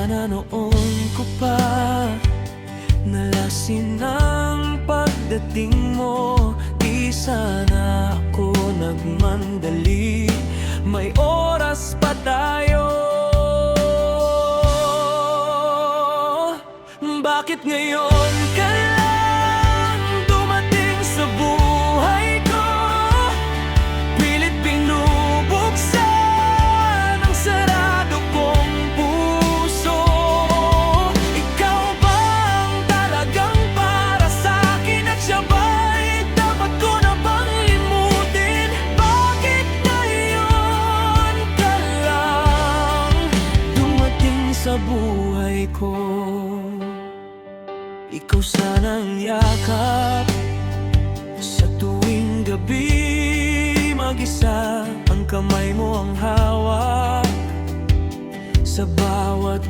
Sana noon ko pa nalasin ang pagdating mo. Di sana ako nagmandali, may oras pa tayo. Bakit ngayon ka lang dumating sa buhay ko? Pilit binubuksan ang sarado kong puso. Ikaw bang talagang para sa'kin at siya ba'y dapat ko na bang limutin? Bakit ngayon ka lang dumating sa buhay ko? Ikaw sanang yakap sa tuwing gabi, mag-isa ang kamay mo ang hawak sa bawat